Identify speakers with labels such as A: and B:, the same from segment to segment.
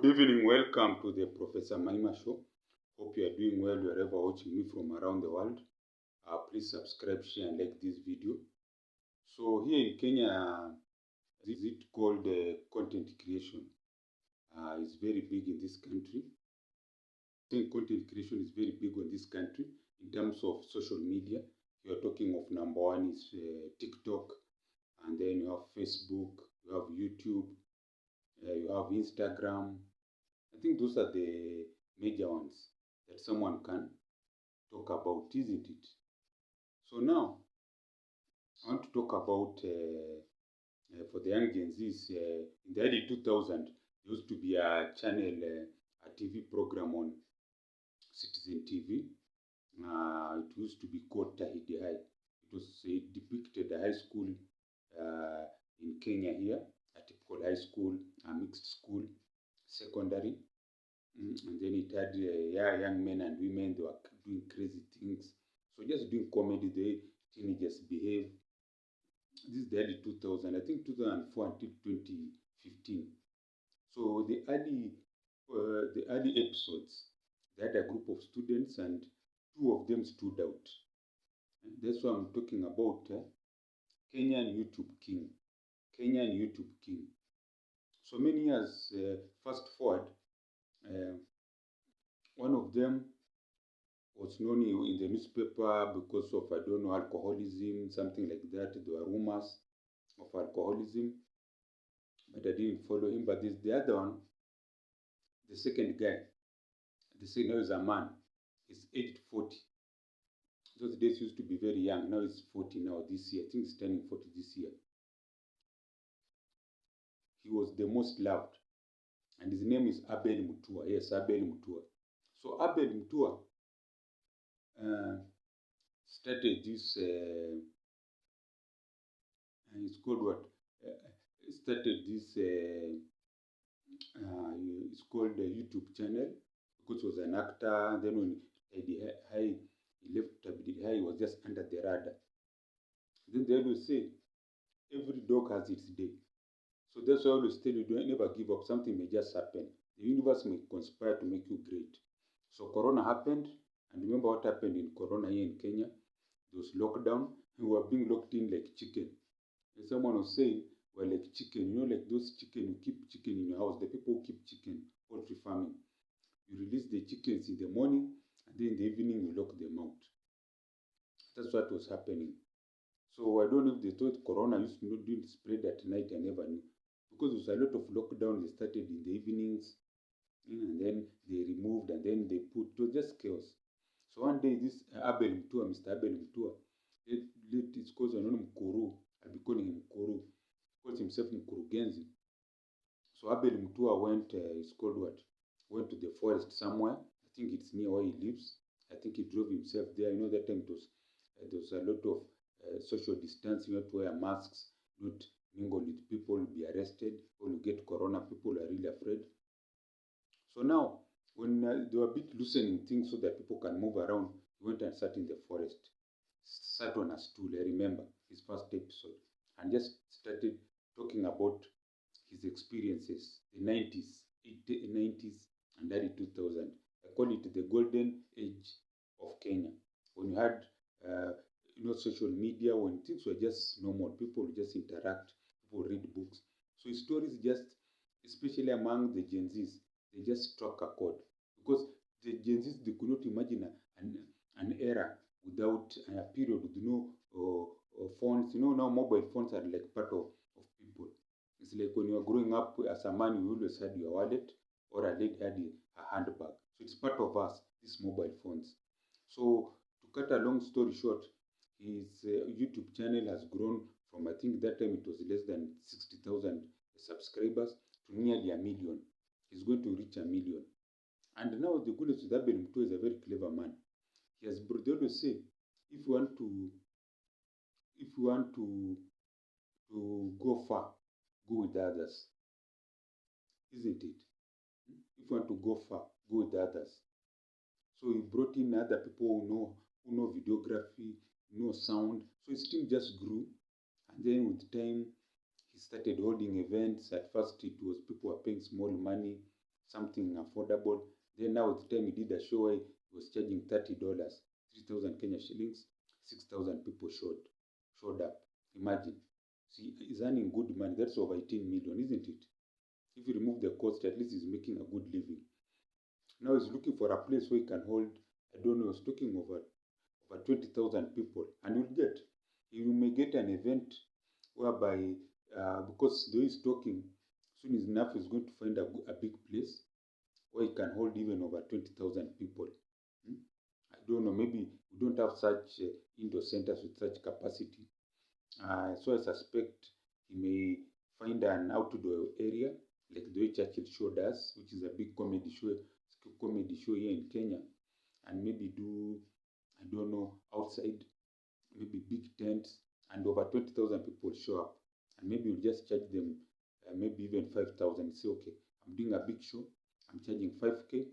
A: Good evening, welcome to the Professor Maima Show. Hope you are doing well wherever watching me from around the world. Please subscribe, share and like this video. So here in Kenya, is it called content creation? It's very big in this country. I think content creation is very big in this country in terms of social media. You are talking of number one is TikTok, and then you have Facebook, you have YouTube, you have Instagram. I think those are the major ones that someone can talk about, isn't it? So now, I want to talk about, for the young Gen Zs, in the early 2000s, there used to be a channel, a TV program on Citizen TV. It used to be called Tahidi High. It depicted a high school in Kenya here, a typical high school, a mixed school, secondary. And then it had young men and women. They were doing crazy things. So just doing comedy, the teenagers behave. This is the early 2000, I think 2004 until 2015. So the early episodes, they had a group of students and two of them stood out. And that's why I'm talking about Kenyan YouTube King. Kenyan YouTube King. So many years fast forward, one of them was known in the newspaper because of, I don't know, alcoholism, something like that. There were rumors of alcoholism, but I didn't follow him. But there's the other one, the second guy. They say now he's a man. He's aged 40. Those days used to be very young. Now he's 40 now this year. I think he's turning 40 this year. He was the most loved. And his name is Abel Mutua. Yes, Abel Mutua. So Abel Mutua started this, it's called what? Started this, it's called a YouTube channel because he was an actor. Then when he left Tabidi High, he was just under the radar. Then they always say, every dog has its day. So that's why I always tell you, don't never give up. Something may just happen. The universe may conspire to make you great. So Corona happened, and remember what happened in Corona here in Kenya? There was lockdown, and we were being locked in like chicken. And someone was saying, we're like chicken, you know, like those chicken, you keep chicken in your house, the people who keep chicken, poultry farming. You release the chickens in the morning, and then in the evening you lock them out. That's what was happening. So I don't know if they thought Corona used to not spread at night. I never knew. Because there was a lot of lockdown. They started in the evenings, and then they removed, and then they put. It was just chaos. So one day, this Abel Mutua, Mr. Abel Mutua, it's called Mkuru. I'll be calling him Mkuru. He calls himself Mkurugenzi. So Abel Mutua went, it's called what? Went to the forest somewhere. I think it's near where he lives. I think he drove himself there. You know, that time there was a lot of social distancing. You have to wear masks, not mingle with people, be arrested, or you get corona. People are really afraid. So now, when they were a bit loosening things so that people can move around, he went and sat in the forest, sat on a stool. I remember his first episode, and just started talking about his experiences, the 90s, 90s, and early 2000. I call it the golden age of Kenya. When you had social media, when things were just normal, people would just interact, people read books. So his stories just, especially among the Gen Zs, they just struck a chord. Because the Gen Zs, they could not imagine an era without a period with no phones. You know, now mobile phones are like part of people. It's like when you are growing up as a man, you always had your wallet, or a lady had a handbag. So it's part of us, these mobile phones. So to cut a long story short, his YouTube channel has grown from, I think that time it was less than 60,000 subscribers to nearly 1 million. He's going to reach 1 million. And now the goodness with Abel Mutua is a very clever man. He has, they always say, if you want to go far, go with others. Isn't it? If you want to go far, go with others. So he brought in other people who know videography, know sound. So his team just grew. And then with time, he started holding events. At first, it was people were paying small money. something affordable. Then now the time he did the show, he was charging $30, 3,000 Kenya shillings, 6,000 people showed up. Imagine. See, he's earning good money. That's over 18 million, isn't it? If you remove the cost, at least he's making a good living. Now he's looking for a place where he can hold, I don't know, he's talking over 20,000 people. And you may get an event whereby, because the way he's talking, soon enough he's going to find a big place where he can hold even over 20,000 people. I don't know, maybe we don't have such indoor centers with such capacity. So I suspect he may find an outdoor area like the way Churchill Show does, which is a big comedy show here in Kenya, and maybe do, I don't know, outside, maybe big tents, and over 20,000 people show up, and maybe you just charge them maybe even 5,000. Say, okay, I'm doing a big show, I'm charging 5K,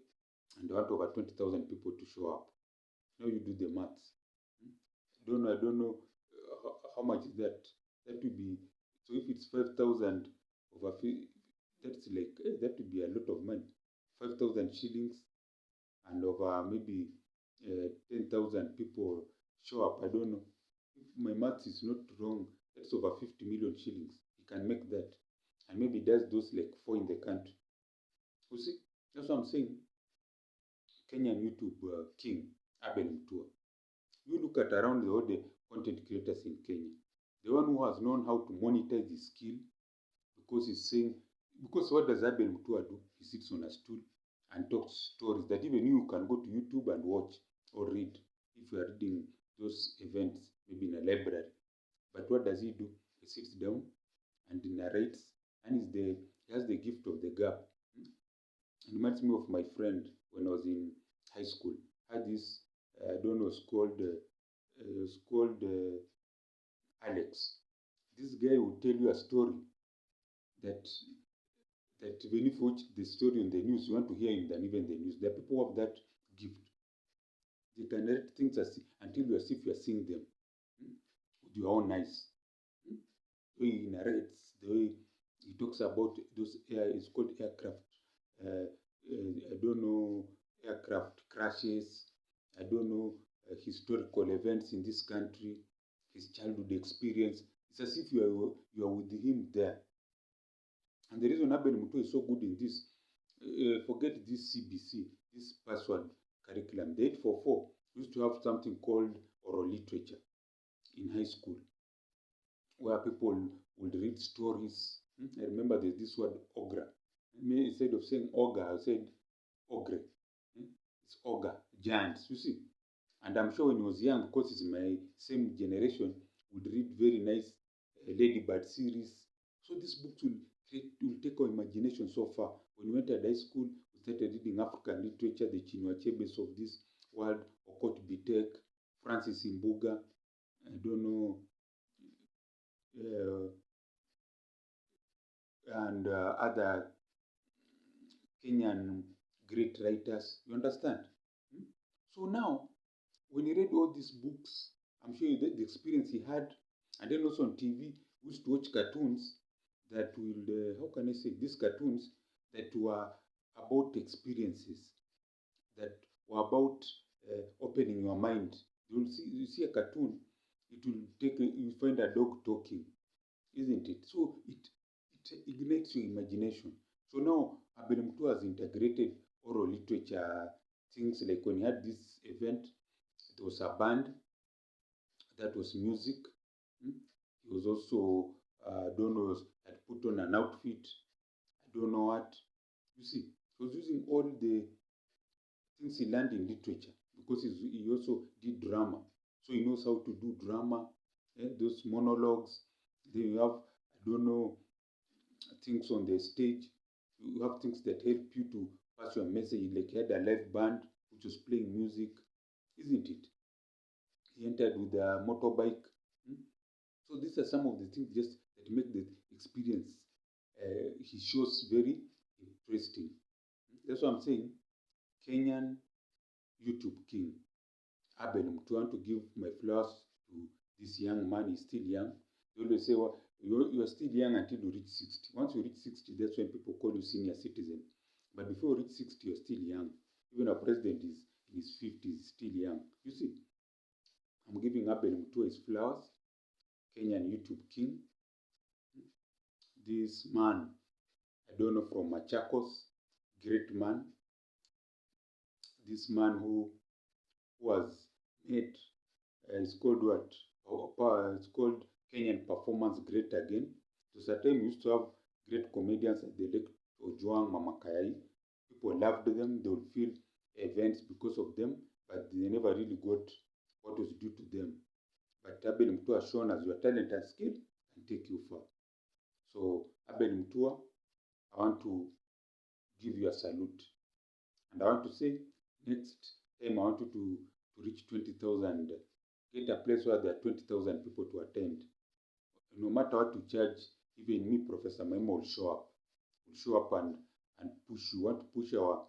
A: and I want over 20,000 people to show up. Now you do the maths. I don't know how much is that. That would be, so if it's 5,000 over, that's like, that would be a lot of money. 5,000 shillings, and over maybe 10,000 people show up. I don't know. If my maths is not wrong, that's over 50 million shillings. He can make that. And maybe does those like 4 in the country. You see, that's what I'm saying. Kenyan YouTube king, Abel Mutua. You look at around all the content creators in Kenya. The one who has known how to monetize his skill, because he's saying, because what does Abel Mutua do? He sits on a stool and talks stories that even you can go to YouTube and watch or read if you are reading those events, maybe in a library. But what does he do? He sits down and narrates, and he has the gift of the gap. It reminds me of my friend when I was in high school. I had this, I don't know, it's called Alex. This guy will tell you a story that when you watch the story on the news, you want to hear him than even the news. There are people who have that gift. They can narrate things until you are as if you are seeing them with your own eyes. The way he narrates, the way he talks about those it's called aircraft. I don't know, aircraft crashes. I don't know, historical events in this country, his childhood experience. It's as if you are with him there. And the reason Abel Mutua is so good in this, forget this CBC, this password curriculum. The 844 used to have something called oral literature in high school, where people would read stories. I remember there's this word ogre. Instead of saying ogre, I said ogre. It's ogre, giants, you see. And I'm sure when he was young, because he's my same generation, would read very nice Ladybird series. So these books will take our imagination so far. When we went to high school, we started reading African literature, the Chinua Achebes of this world, Okot Bitek, Francis Imbuga, I don't know, and other Kenyan great writers. You understand? So now, when he read all these books, I'm sure the experience he had, and then also on TV, we used to watch cartoons that will, how can I say, these cartoons that were about experiences, that were about opening your mind. You see a cartoon, you find a dog talking, isn't it? So it ignites your imagination. So now Abel Mutua has integrated oral literature things, like when he had this event, it was a band, that was music. He was also, don't know, had put on an outfit, I don't know what. You see, he was using all the things he learned in literature, because he also did drama. So he knows how to do drama, those monologues. Then you have, I don't know, things on the stage. You have things that help you to pass your message, like he had a live band which was playing music, isn't it? He entered with a motorbike. So these are some of the things just that make the experience, he shows, very interesting. That's what I'm saying. Kenyan YouTube king, Abel Mutua. To give my flowers to this young man. He's still young. They always say, well, you are still young until you reach 60. Once you reach 60, that's when people call you senior citizen. But before you reach 60, you're still young. Even our president is in his 50s, still young. You see, I'm giving Abel Mutua his flowers, Kenyan YouTube king. This man, I don't know, from Machakos, great man. This man who was made, it's called what? It's called Kenyan Performance Great Again. To a time, we used to have great comedians like the late Ojuang, Mama Kayai. People loved them. They would feel events because of them, but they never really got what was due to them. But Abel Mutua has shown us your talent and skill can take you far. So Abel Mutua, I want to give you a salute. And I want to say, next time I want you to reach 20,000. Get a place where there are 20,000 people to attend. No matter what you charge, even me, Professor Maima, will show up. Will show up and push you. Want to push our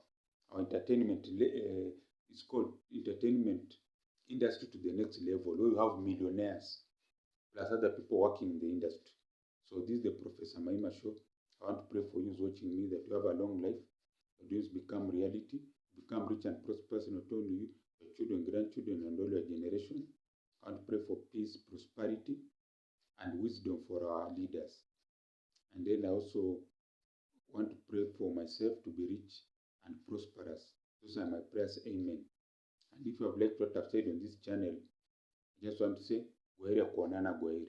A: entertainment, it's called entertainment industry to the next level. Where you have millionaires plus other people working in the industry. So this is the Professor Maima show. I want to pray for you watching me that you have a long life. Your dreams become reality, become rich and prosperous, not only you, your children, grandchildren, and all your generation. I want to pray for peace, prosperity, and wisdom for our leaders. And then I also want to pray for myself to be rich and prosperous. Those are my prayers. Amen. And if you have liked what I've said on this channel, I just want to say, Gwaheri ya kuonana, Gwaheri.